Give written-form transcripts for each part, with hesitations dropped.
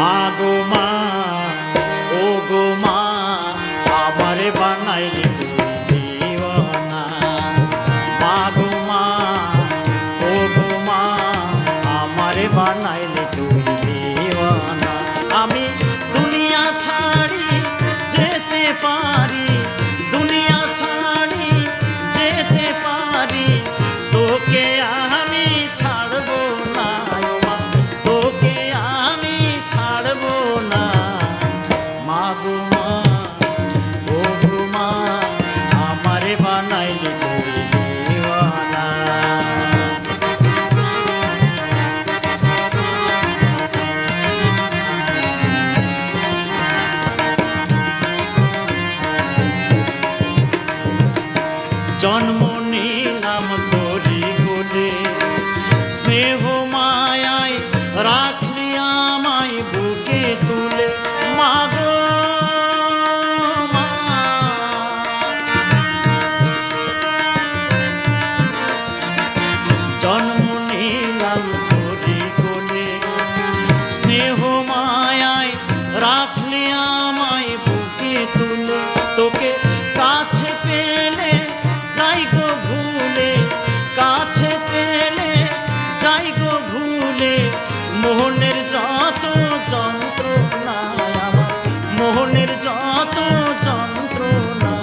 মা গো মা, ও গো মা, আমারে বানাইলি তুই দিওয়ানা। মা গো মা, ও গো মা, আমারে বানাইলি তুই দিওয়ানা। আমি দুনিয়া ছাড়ি যেতে পারি, দুনিয়া ছাড়ি যেতে পারি, তোকে আমি ছাড়বো না ও মা, তোকে আমি ছাড়বো না। মা গো মা, ও গো মা, আমারে বানাইলি তুই দিওয়ানা। জন্ম নিলাম তোরি কোলে, স্নেহ মায়ায় রাখলি আমায় বুকে তুলে। মা গো মা, জন্ম নিলাম তোরি কোলে, স্নেহ মায়ায় রাখলি আমায় বুকে তুলে। তোকে কাছে পেলে যাই গো ভুলে, কাছে পেলে যাই গো ভুলে, মোহনের যত যন্ত্রণা আমার, মোহনের যত যন্ত্রণা।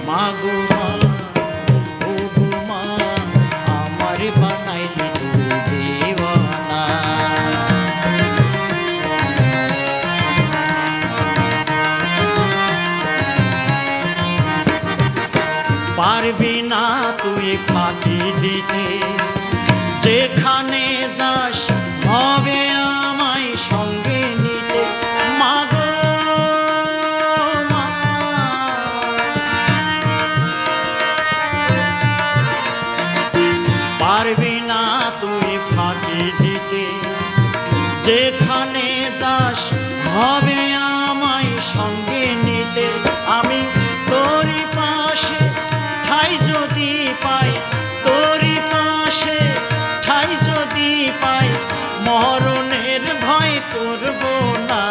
মা গো মা, ও গো মা, আমারে বানাইলি তুই দিওয়ানা। পারবি না তুই ফাঁকি দিতে, যেখানে যাস হবে আমায় সঙ্গে নিতে। মা গো মা, পারবি না তুই ফাঁকি দিতে, যেখানে যাস হবে আমায় সঙ্গে নিতে। আমি তোরই পাশে ঠাই যদি পাই, তোরই পাশে ঠাই যদি পাই, মরণের ভয় করব না।